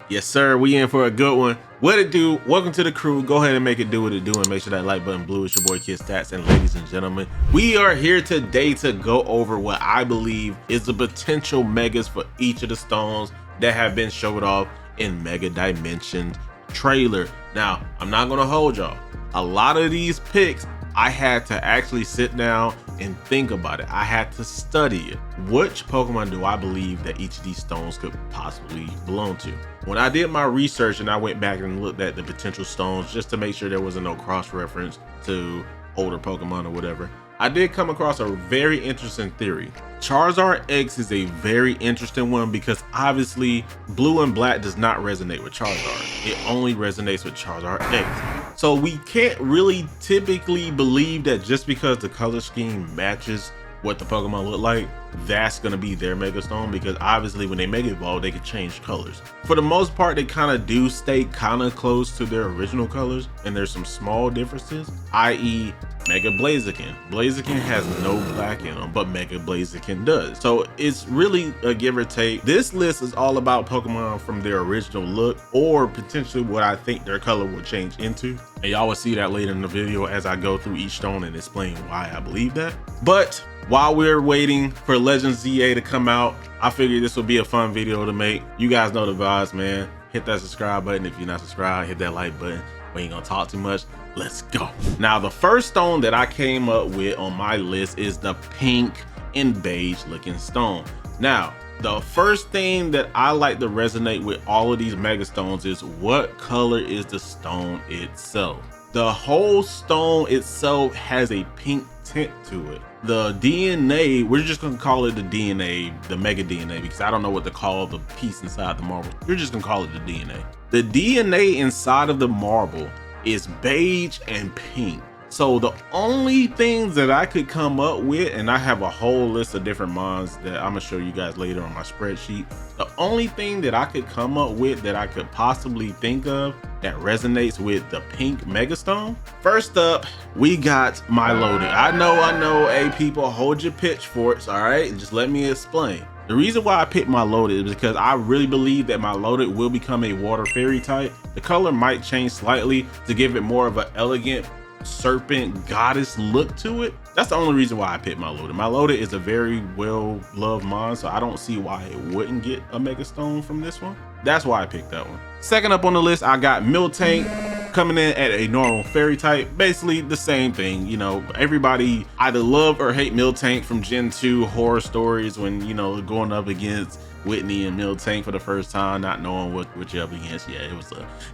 Yes, sir. We in for a good one. What it do? Welcome to the crew. Go ahead and make it do what it do and make sure that like button blue. It's your boy Kidstacz, and ladies and gentlemen, we are here today to go over what I believe is the potential megas for each of the stones that have been showed off in Mega Dimensions trailer. Now, I'm not gonna hold y'all. A lot of these picks, I had to actually sit down and think about it. I had to study it. Which Pokemon do I believe that each of these stones could possibly belong to? When I did my research and I went back and looked at the potential stones just to make sure there wasn't no cross-reference to older Pokemon or whatever, I did come across a very interesting theory. Charizard X is a very interesting one because obviously blue and black does not resonate with Charizard. It only resonates with Charizard X. So we can't really typically believe that just because the color scheme matches what the Pokemon look like, that's gonna be their Mega Stone, because obviously when they Mega Evolve, they can change colors. For the most part, they kind of do stay kind of close to their original colors, and there's some small differences, i.e. Mega Blaziken. Blaziken has no black in them, but Mega Blaziken does. So it's really a give or take. This list is all about Pokemon from their original look, or potentially what I think their color will change into. And y'all will see that later in the video as I go through each stone and explain why I believe that. But while we're waiting for Legends ZA to come out, I figured this would be a fun video to make. You guys know the vibes, man. Hit that subscribe button if you're not subscribed. Hit that like button. We ain't gonna talk too much. Let's go. Now, the first stone that I came up with on my list is the pink and beige looking stone. Now, the first thing that I like to resonate with all of these mega stones is what color is the stone itself. The whole stone itself has a pink tint to it. The DNA, we're just gonna call it the DNA, the Mega DNA, because I don't know what to call the piece inside the marble. We're just gonna call it the DNA. The DNA inside of the marble is beige and pink. So the only things that I could come up with, and I have a whole list of different mons that I'm gonna show you guys later on my spreadsheet. The only thing that I could come up with that I could possibly think of that resonates with the pink Megastone. First up, we got Milotic. I know, hey people, hold your pitchforks, all right? Just let me explain. The reason why I picked Milotic is because I really believe that Milotic will become a water fairy type. The color might change slightly to give it more of an elegant serpent goddess look to it. That's the only reason why I picked Milotic. Milotic is a very well loved mon, so I don't see why it wouldn't get a Mega Stone from this one. That's why I picked that one. Second up on the list, I got Miltank coming in at a normal fairy type. Basically the same thing. You know, everybody either love or hate Miltank from Gen 2 horror stories when, you know, going up against Whitney and Miltank for the first time, not knowing what you're up against. Yeah, it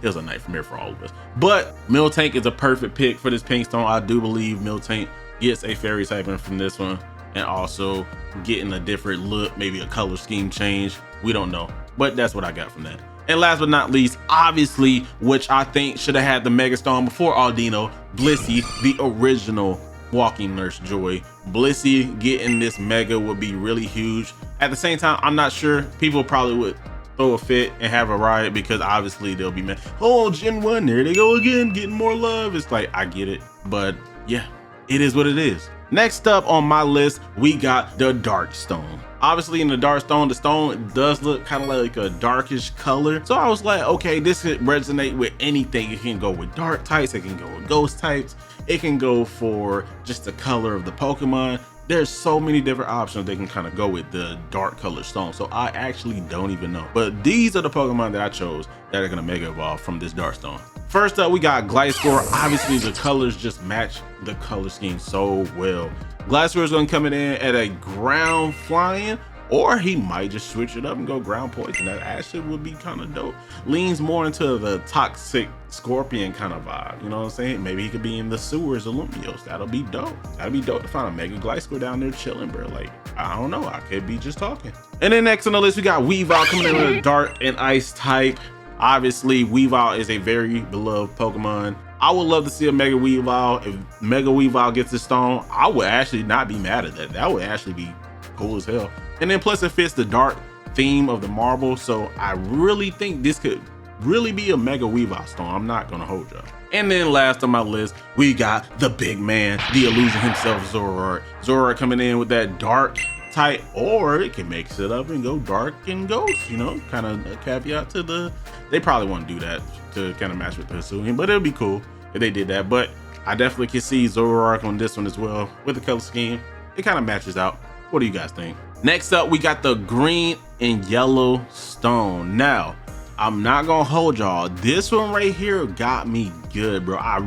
was a nightmare for all of us. But Miltank is a perfect pick for this pink stone. I do believe Miltank gets a fairy typing from this one, and also getting a different look, maybe a color scheme change. We don't know, but that's what I got from that. And last but not least, obviously, which I think should have had the Mega Stone before Aldino, Blissey, the original walking Nurse Joy. Blissey getting this mega would be really huge. At the same time, I'm not sure. People probably would throw a fit and have a riot because obviously they'll be mad. Oh, Gen 1, there they go again, getting more love. It's like, I get it, but yeah, it is what it is. Next up on my list, we got the Dark Stone. Obviously in the Dark Stone, the stone does look kind of like a darkish color. So I was like, okay, this could resonate with anything. It can go with dark types, it can go with ghost types, it can go for just the color of the Pokemon. There's so many different options they can kind of go with the dark color stone. So I actually don't even know. But these are the Pokemon that I chose that are gonna Mega Evolve from this Dark Stone. First up, we got Gliscor. Obviously the colors just match the color scheme so well. Gliscor is gonna come in at a ground flying, or he might just switch it up and go ground poison. That actually would be kind of dope. Leans more into the toxic scorpion kind of vibe. You know what I'm saying? Maybe he could be in the sewers of Lumpios. That'll be dope. That'd be dope to find a Mega Gliscor down there chilling, bro. Like, I don't know. I could be just talking. And then next on the list, we got Weavile coming in with a dark and ice type. Obviously, Weavile is a very beloved Pokemon. I would love to see a Mega Weavile. If Mega Weavile gets this stone, I would actually not be mad at that. That would actually be cool as hell. And then plus it fits the dark theme of the marble. So I really think this could really be a Mega Weavile stone. I'm not gonna hold y'all. And then last on my list, we got the big man, the illusion himself, Zoroark. Zoroark coming in with that dark type, or it can mix it up and go dark and ghost, you know, kind of a caveat to they probably won't do that to kind of match with the Hisuian, but it'll be cool if they did that. But I definitely can see Zoroark on this one as well with the color scheme. It kind of matches out. What do you guys think? Next up, we got the green and yellow stone. Now, I'm not gonna hold y'all. This one right here got me good, bro. I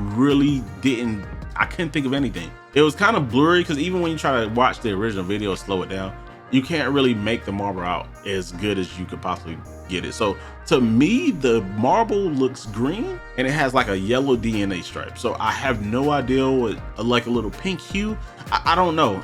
couldn't think of anything. It was kind of blurry because even when you try to watch the original video, slow it down, you can't really make the marble out as good as you could possibly get it. So to me, the marble looks green and it has like a yellow DNA stripe. So I have no idea what, like a little pink hue. I don't know.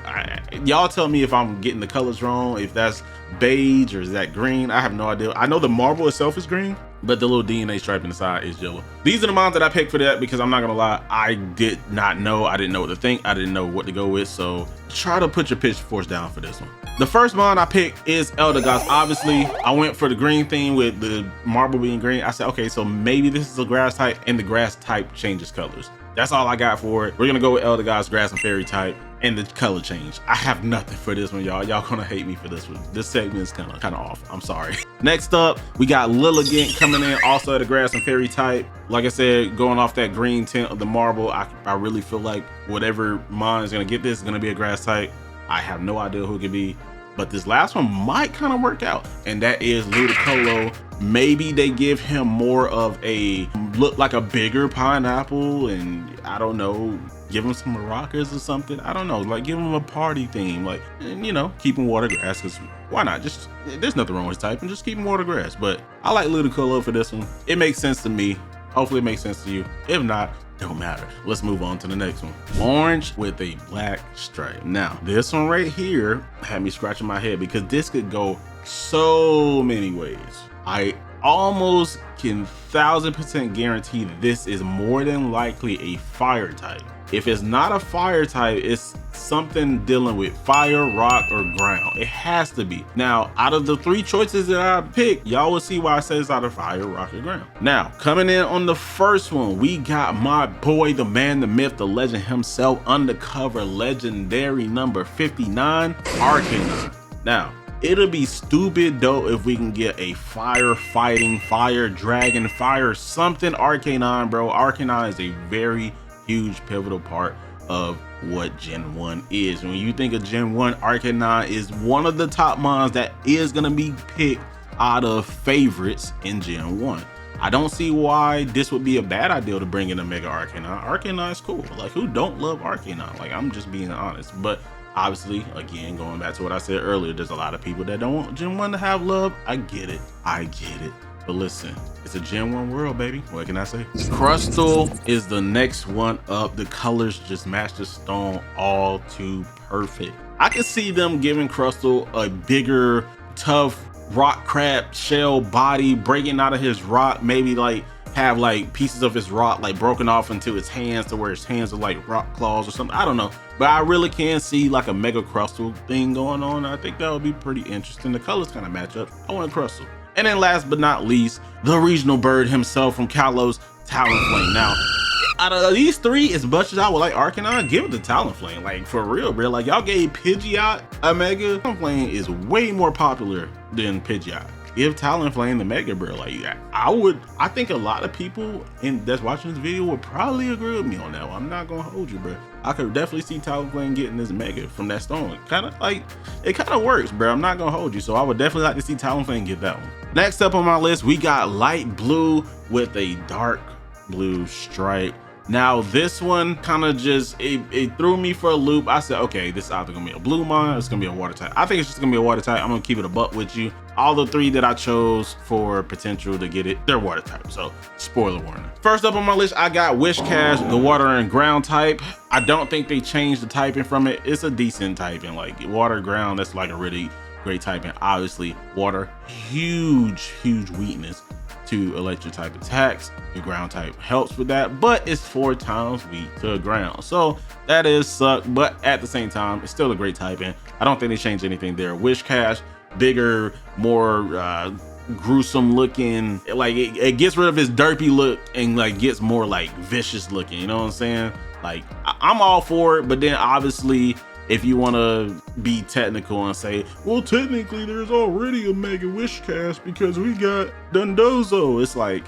Y'all tell me if I'm getting the colors wrong, if that's beige or is that green. I have no idea. I know the marble itself is green, but the little DNA stripe inside is yellow. These are the mons that I picked for that because I'm not gonna lie, I did not know. I didn't know what to think. I didn't know what to go with. So try to put your pitchforks down for this one. The first mon I picked is Eldegoss. Obviously, I went for the green theme with the marble being green. I said, okay, so maybe this is a grass type and the grass type changes colors. That's all I got for it. We're gonna go with Eldegoss, grass and fairy type, and the color change. I have nothing for this one, y'all. Y'all gonna hate me for this one. This segment is kind of off. I'm sorry. Next up, we got Lilligant coming in, also the grass and fairy type. Like I said, going off that green tint of the marble, I really feel like whatever mon is gonna get this is gonna be a grass type. I have no idea who it could be, but this last one might kind of work out, and that is Ludicolo. Maybe they give him more of a look like a bigger pineapple, and I don't know, give him some maracas or something. I don't know, like give him a party theme, like, and, you know, keep him water grass, because why not? Just, there's nothing wrong with his type, and just keep him water grass. But I like Ludicolo for this one. It makes sense to me. Hopefully it makes sense to you. If not, don't matter. Let's move on to the next one. Orange with a black stripe. Now, this one right here had me scratching my head because this could go so many ways. I almost can 1000% guarantee that this is more than likely a fire type. If it's not a fire type, it's something dealing with fire, rock, or ground. It has to be. Now, out of the three choices that I picked, y'all will see why I say it's either fire, rock, or ground. Now, coming in on the first one, we got my boy, the man, the myth, the legend himself, undercover legendary number 59, Arcanine. Now, it'll be stupid though if we can get a fire fighting, fire dragon, fire something Arcanine, bro. Arcanine is a very huge pivotal part of what Gen 1 is. When you think of Gen 1, Arcanine is one of the top mons that is gonna be picked out of favorites in Gen 1. I don't see why this would be a bad idea to bring in a Mega Arcanine. Arcanine is cool. Like, who don't love Arcanine? Like, I'm just being honest. But obviously, again, going back to what I said earlier, there's a lot of people that don't want Gen 1 to have love. I get it. I get it. But listen, it's a Gen 1 world, baby. What can I say? Crustle is the next one up. The colors just match the stone all too perfect. I can see them giving Crustle a bigger, tough rock crab shell body, breaking out of his rock, maybe like have like pieces of his rock like broken off into his hands to where his hands are like rock claws or something. I don't know, but I really can see like a Mega Crustle thing going on. I think that would be pretty interesting. The colors kind of match up. I want Crustle. And then last but not least, the regional bird himself from Kalos, Talonflame. Now, out of these three, as much as I would like Arcanine, give it to Talonflame. Like, for real, bro. Like, y'all gave Pidgeot a Mega. Talonflame is way more popular than Pidgeot. Give Talonflame the Mega, bro. Like, I think a lot of people that's watching this video would probably agree with me on that one. I'm not gonna hold you, bro. I could definitely see Talonflame getting this Mega from that stone. It kind of works, bro. I'm not gonna hold you. So I would definitely like to see Talonflame get that one. Next up on my list, we got light blue with a dark blue stripe. Now this one kind of just, it threw me for a loop. I said, okay, this is either gonna be a blue mon or it's gonna be a water type. I think it's just gonna be a water type. I'm gonna keep it a buck with you. All the three that I chose for potential to get it, they're water type, so spoiler warning. First up on my list, I got Wishcash, the water and ground type. I don't think they changed the typing from it. It's a decent typing, like water, ground, that's like a really great typing. Obviously, water, huge weakness to electric type attacks. The ground type helps with that, but it's 4 times weak to ground. So that is suck, but at the same time, it's still a great typing. I don't think they changed anything there. Wishcash, bigger, more gruesome looking, like it gets rid of his derpy look and like gets more like vicious looking, you know what I'm saying? Like I'm all for it, but then obviously if you want to be technical and say, well, technically there's already a Mega Wish Cast because we got Dundozo. It's like,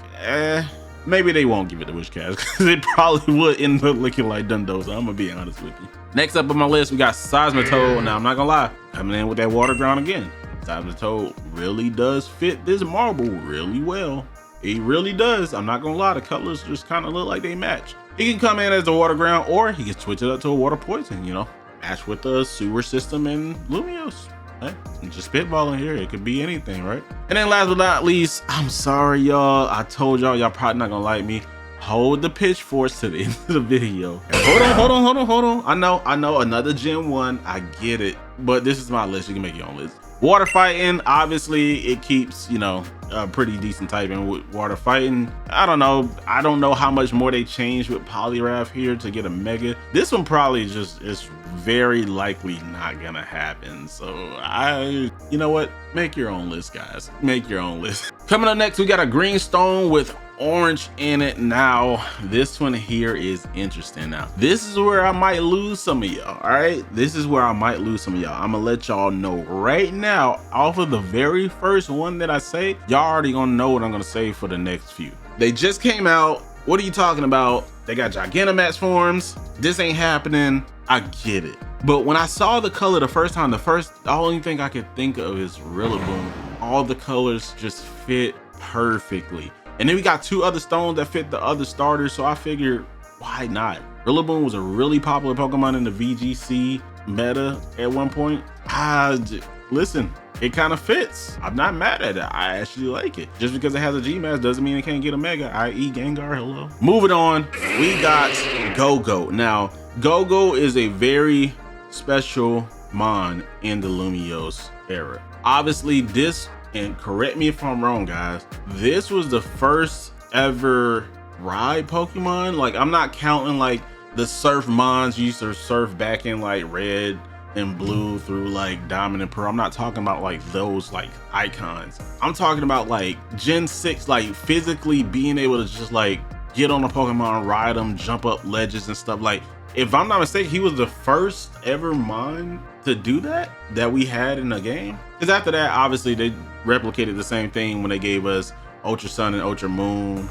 maybe they won't give it the Wish Cast because it probably would end up looking like Dundozo. I'm gonna be honest with you. Next up on my list, we got Seismitoad. Now, I'm not gonna lie, coming in with that water ground again. Seismitoad really does fit this marble really well. He really does. I'm not gonna lie, the colors just kind of look like they match. He can come in as a water ground, or he can switch it up to a water poison, you know, match with the sewer system and Lumiose. Hey, I'm just spitballing here. It could be anything, right? And then last but not least, I'm sorry, y'all. I told y'all probably not gonna like me. Hold the pitchforks to the end of the video. Hold on. I know, another Gen 1. I get it, but this is my list. You can make your own list. Water fighting, obviously, it keeps, you know, a pretty decent typing with water fighting. I don't know how much more they changed with Poliwrath here to get a Mega. This one probably just is very likely not gonna happen. So you know what? Make your own list, guys. Make your own list. Coming up next, we got a green stone with orange in it. Now, this one here is interesting. Now, this is where I might lose some of y'all. All right, this is where I might lose some of y'all. I'm gonna let y'all know right now, off of the very first one that I say, y'all already gonna know what I'm gonna say for the next few. They just came out. What are you talking about? They got Gigantamax forms. This ain't happening. I get it. But when I saw the color the first time, the only thing I could think of is Rillaboom. All the colors just fit perfectly. And then we got two other stones that fit the other starters, so I figured, why not? Rillaboom was a really popular Pokemon in the VGC meta at one point. Listen, it kind of fits. I'm not mad at it. I actually like it. Just because it has a G-Max doesn't mean it can't get a Mega, i.e. Gengar, hello. Moving on, we got Go-Go. Now, Go-Go is a very special mon in the Lumiose era. Obviously, this, and correct me if I'm wrong, guys, this was the first ever ride Pokemon. Like, I'm not counting like the surf mons used to surf back in like red and blue through like Diamond and Pearl. I'm not talking about like those like icons. I'm talking about like Gen 6, like physically being able to just like get on a Pokemon, ride them, jump up ledges and stuff. Like, if I'm not mistaken, he was the first ever mon to do that we had in a game. Because after that, obviously they replicated the same thing when they gave us Ultra Sun and Ultra Moon,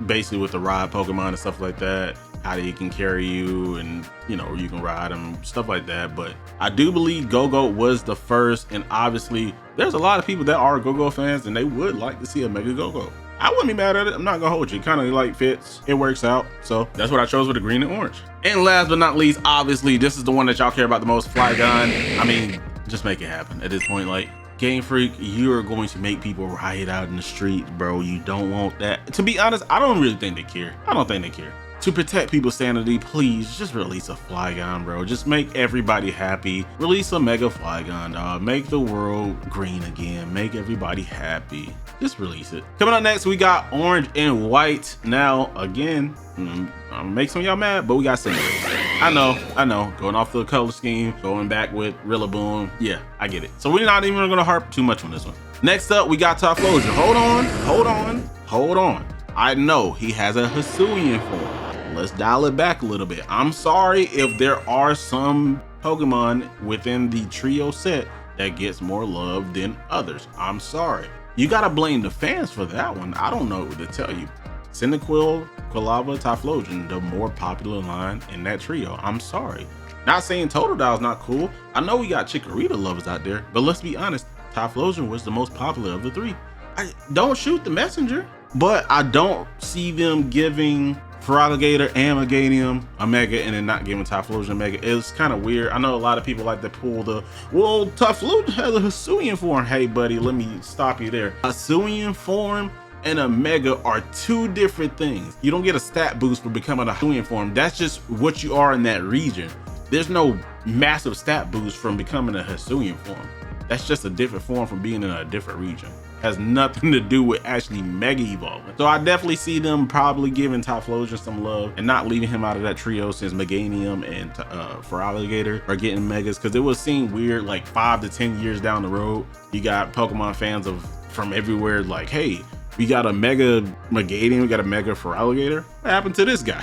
basically with the ride Pokemon and stuff like that, how they can carry you and, you know, you can ride them, stuff like that. But I do believe Go-Go was the first, and obviously there's a lot of people that are Go-Go fans and they would like to see a Mega Go-Go. I wouldn't be mad at it. I'm not gonna hold you. It kind of like fits. It works out. So that's what I chose with the green and orange. And last but not least, obviously, this is the one that y'all care about the most, Flygon. I mean, just make it happen at this point. Like, Game Freak, you're going to make people riot out in the streets, bro. You don't want that. To be honest, I don't really think they care. I don't think they care. To protect people's sanity, please just release a Flygon, bro. Just make everybody happy. Release a Mega Flygon, dog. Make the world green again. Make everybody happy. Just release it. Coming up next, we got orange and white. Now, again, I'm gonna make some of y'all mad, but we got Cinderace. I know. Going off the color scheme, going back with Rillaboom. Yeah, I get it. So we're not even gonna harp too much on this one. Next up, we got Typhlosion. Hold on. I know he has a Hisuian form. Let's dial it back a little bit. I'm sorry if there are some Pokemon within the trio set that gets more love than others. I'm sorry. You gotta blame the fans for that one. I don't know what to tell you. Cyndaquil, Quilava, Typhlosion, the more popular line in that trio. I'm sorry. Not saying Totodile's not cool. I know we got Chikorita lovers out there, but let's be honest, Typhlosion was the most popular of the three. I don't shoot the messenger, but I don't see them giving Feraligatr and Meganium a Mega and then not giving Typhlosion a Mega. It's kind of weird. I know a lot of people like to pull the, well, Typhlosion has a Hisuian form. Hey buddy, let me stop you there. A Hisuian form and a Mega are two different things. You don't get a stat boost for becoming a Hisuian form. That's just what you are in that region. There's no massive stat boost from becoming a Hisuian form. That's just a different form from being in a different region. Has nothing to do with actually Mega evolving. So I definitely see them probably giving Typhlosion some love and not leaving him out of that trio, since Meganium and Feraligatr are getting Megas, because it would seem weird like 5 to 10 years down the road, you got Pokemon fans from everywhere like, hey, we got a Mega Meganium, we got a Mega Feraligatr. What happened to this guy?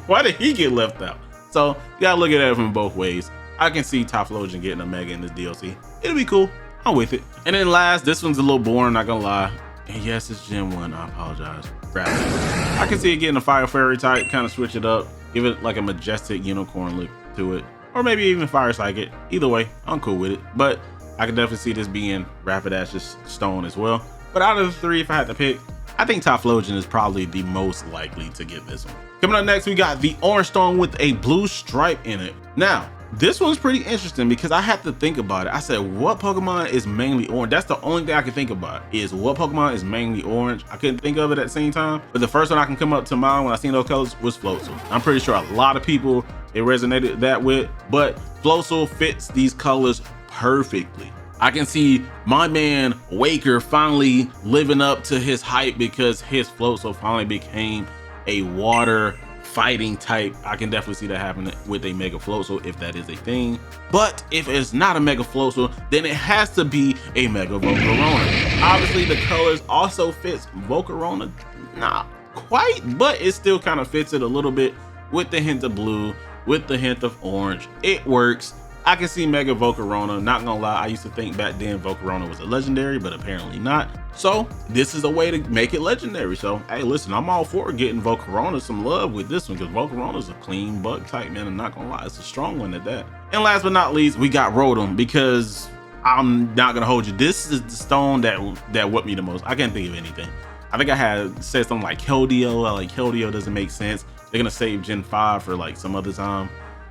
Why did he get left out? So you gotta look at it from both ways. I can see Typhlosion getting a mega in this DLC. It'll be cool. I'm with it. And then last, this one's a little boring, not gonna lie. And yes, it's Gen 1. I apologize. I can see it getting a Fire Fairy type, kind of switch it up, give it like a majestic unicorn look to it, or maybe even Fire Psychic. Either way, I'm cool with it. But I can definitely see this being Rapidash's stone as well. But out of the three, if I had to pick, I think Typhlosion is probably the most likely to get this one. Coming up next, we got the orange stone with a blue stripe in it. Now, this one's pretty interesting because I had to think about it. I said, what Pokemon is mainly orange? That's the only thing I can think about is what Pokemon is mainly orange. I couldn't think of it at the same time, but the first one I can come up to mind when I seen those colors was Floatzel. I'm pretty sure a lot of people it resonated that with, but Floatzel fits these colors perfectly. I can see my man Waker finally living up to his hype because his Floatzel finally became a water fighting type. I can definitely see that happening with a Mega Floatzel if that is a thing. But if it's not a Mega Floatzel, then it has to be a Mega Volcarona. Obviously, the colors also fits Volcarona, not quite, but it still kind of fits it a little bit with the hint of blue, with the hint of orange. It works. I can see Mega Volcarona. Not gonna lie, I used to think back then Volcarona was a legendary, but apparently not. So this is a way to make it legendary. So hey, listen, I'm all for getting Volcarona some love with this one because Volcarona is a clean bug type, man. I'm not gonna lie, it's a strong one at that. And last but not least, we got Rotom because I'm not gonna hold you. This is the stone that whipped me the most. I can't think of anything. I think I had said something like Keldeo. Like Keldeo doesn't make sense. They're gonna save Gen 5 for like some other time.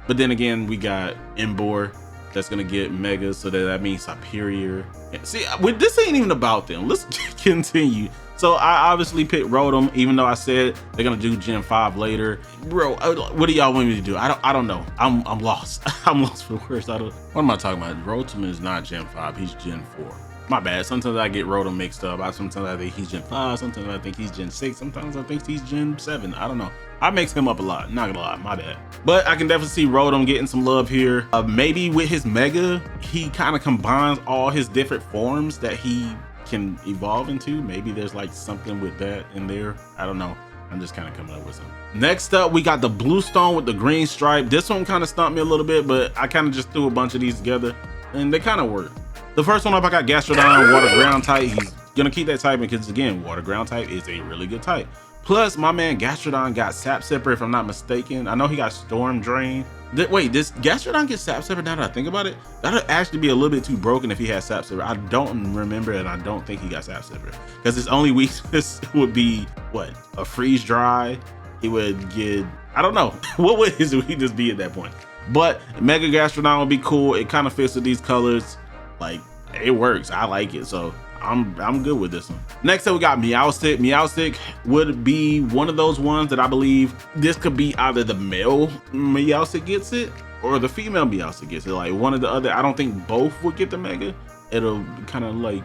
But then again, we got Emboar that's gonna get Mega, so that means Superior. See, this ain't even about them. Let's continue. So I obviously picked Rotom, even though I said they're gonna do Gen 5 later. Bro, what do y'all want me to do? I don't know. I'm lost. I'm lost for words. What am I talking about? Rotom is not Gen 5. He's Gen 4. My bad. Sometimes I get Rotom mixed up. Sometimes I think he's Gen 5. Sometimes I think he's Gen 6. Sometimes I think he's Gen 7. I don't know. I mix him up a lot, not gonna lie, my bad. But I can definitely see Rotom getting some love here. Maybe with his Mega, he kind of combines all his different forms that he can evolve into. Maybe there's like something with that in there. I don't know. I'm just kind of coming up with something. Next up, we got the blue stone with the green stripe. This one kind of stumped me a little bit, but I kind of just threw a bunch of these together and they kind of work. The first one up, I got Gastrodon, water ground type. He's gonna keep that type because again, water ground type is a really good type. Plus, my man Gastrodon got Sap Sipper, if I'm not mistaken. I know he got Storm Drain. Wait, does Gastrodon get Sap Sipper now that I think about it? That'd actually be a little bit too broken if he had Sap Sipper. I don't remember and I don't think he got Sap Sipper. Because his only weakness would be, what? A Freeze Dry. He would get, I don't know. What would his weakness be at that point? But Mega Gastrodon would be cool. It kind of fits with these colors. Like, it works. I like it. So I'm good with this one. Next up, we got Meowstic. Meowstic would be one of those ones that I believe this could be either the male Meowstic gets it or the female Meowstic gets it. Like one or the other. I don't think both would get the Mega. It'll kind of like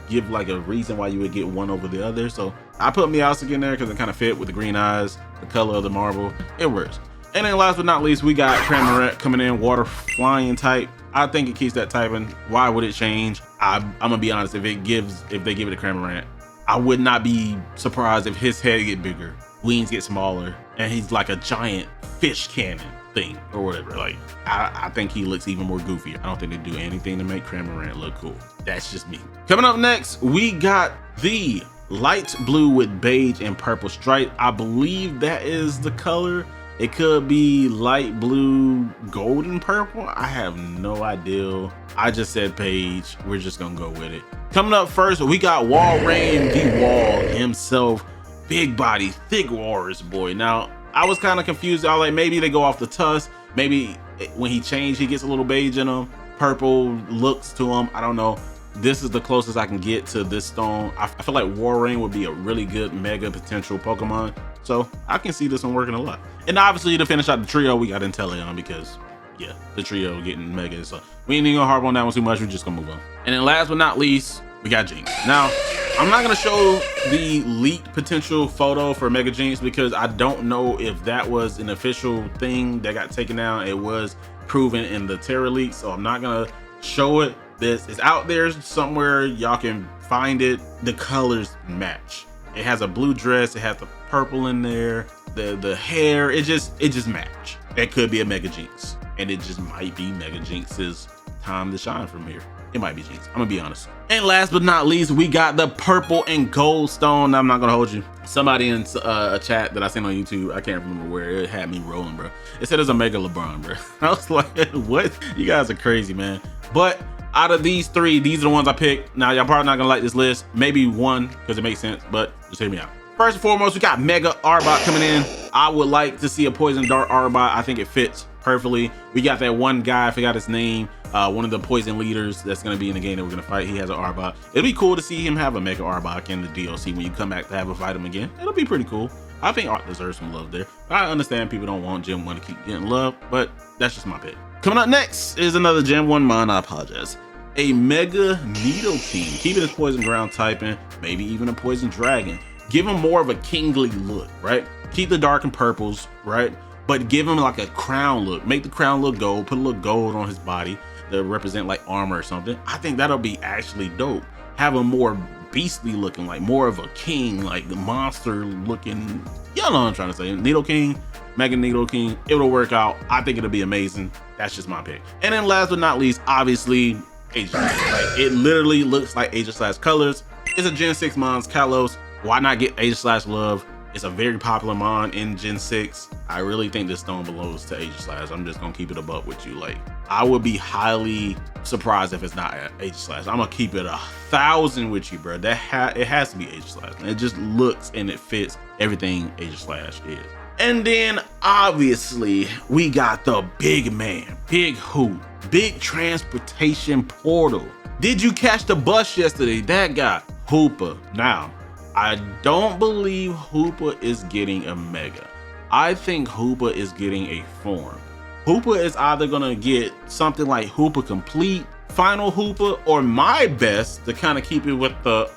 give like a reason why you would get one over the other. So I put Meowstic in there because it kind of fit with the green eyes, the color of the marble. It works. And then last but not least, we got Cramorant coming in, water flying type. I think it keeps that typing. Why would it change? I'm gonna be honest, if they give it a Cramorant, I would not be surprised if his head get bigger, wings get smaller, and he's like a giant fish cannon thing or whatever. Like I think he looks even more goofy. I don't think they do anything to make Cramorant look cool. That's just me. Coming up next, we got the light blue with beige and purple stripe. I believe that is the color. It could be light blue, golden purple. I have no idea. I just said beige. We're just gonna go with it. Coming up first, we got Walrein the Wall himself. Big body, thick walrus boy. Now, I was kind of confused. I was like, maybe they go off the tusk. Maybe when he changed, he gets a little beige in him. Purple looks to him. I don't know. This is the closest I can get to this stone. I feel like Walrein would be a really good mega potential Pokemon. So I can see this one working a lot. And obviously to finish out the trio, we got Inteleon because yeah, the trio getting mega. So we ain't even gonna harp on that one too much. We're just gonna move on. And then last but not least, we got Jinx. Now, I'm not gonna show the leaked potential photo for Mega Jinx because I don't know if that was an official thing that got taken down. It was proven in the Terra leak, so I'm not gonna show it. This is out there somewhere. Y'all can find it. The colors match. It has a blue dress. It has the purple in there. The hair. It just match. It could be a Mega Jinx. and it just might be Mega Jinx's time to shine from here. It might be Jinx, I'm gonna be honest. And last but not least, we got the purple and gold stone. I'm not gonna hold you. Somebody in a chat that I seen on YouTube, I can't remember where, it had me rolling, bro. It said it's a Mega LeBron, bro. I was like, what? You guys are crazy, man. But out of these three, these are the ones I picked. Now, y'all probably not gonna like this list. Maybe one, because it makes sense, but just hear me out. First and foremost, we got Mega Arbok coming in. I would like to see a Poison Dart Arbok. I think it fits perfectly. We got that one guy, I forgot his name, one of the poison leaders that's going to be in the game that we're going to fight. He has an Arbok. It'll be cool to see him have a Mega Arbok in the DLC when you come back to have a fight him again. It'll be pretty cool. I think Art deserves some love there. I understand people don't want Gen 1 to keep getting love, but that's just my pick. Coming up next is another Gen 1 mon. I apologize. A Mega Nidoking. Keeping his Poison Ground typing, maybe even a Poison Dragon. Give him more of a kingly look, right? Keep the dark and purples, right? But give him like a crown look. Make the crown look gold. Put a little gold on his body to represent like armor or something. I think that'll be actually dope. Have him more beastly looking, like more of a king, like the monster looking. Y'all know what I'm trying to say. Nidoking, Mega Nidoking. It'll work out. I think it'll be amazing. That's just my pick. And then last but not least, obviously, Aegislash. Like, it literally looks like Aegislash colors. It's a Gen 6 Mons, Kalos. Why not get Aegislash love? It's a very popular mon in Gen 6. I really think this stone belongs to Aegislash. I'm just gonna keep it a buck with you. Like, I would be highly surprised if it's not Aegislash. I'm gonna keep it 1,000 with you, bro. It has to be Aegislash. It just looks and it fits everything Aegislash is. And then obviously we got the big man, Big Hoop, big transportation portal. Did you catch the bus yesterday? That guy, Hooper. Now, I don't believe Hooper is getting a Mega. I think Hooper is getting a form. Hooper is either gonna get something like Hooper Complete, Final Hooper, or my best to kind of keep it with the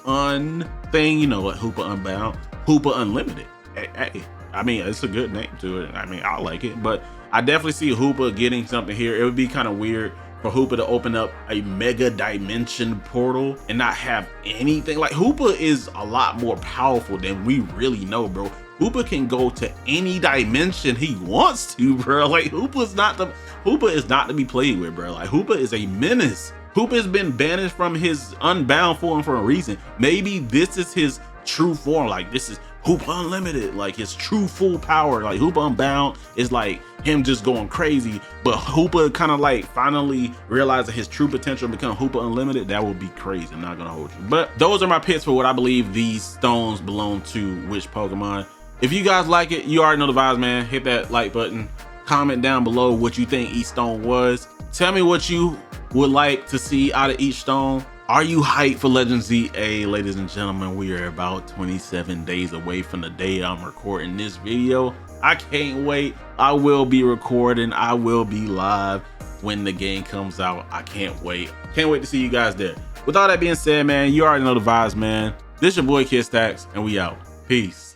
thing, you know what, Hooper Unbound, Hooper Unlimited. Hey, I mean, it's a good name to it. I mean, I like it, but I definitely see Hooper getting something here. It would be kind of weird for Hooper to open up a Mega Dimension portal and not have anything. Like, Hooper is a lot more powerful than we really know, bro. Hooper can go to any dimension he wants to, bro. Like, Hooper is not to be played with, bro. Like, Hooper is a menace. Hooper has been banished from his Unbound form for a reason. Maybe this is his true form. Like, this is Hooper Unlimited, like his true full power. Like, Hooper Unbound is like him just going crazy, but Hooper kind of like finally realizing his true potential and become Hooper Unlimited. That would be crazy. I'm not gonna hold you, but those are my picks for what I believe these stones belong to which Pokemon. If you guys like it, you already know the vibes, man. Hit that like button, comment down below what you think each stone was. Tell me what you would like to see out of each stone. Are you hyped for Legend ZA? Ladies and gentlemen, we are about 27 days away from the day I'm recording this video. I can't wait. I will be recording. I will be live when the game comes out. I can't wait. Can't wait to see you guys there. With all that being said, man, you already know the vibes, man. This your boy Kidstacz, and we out. Peace.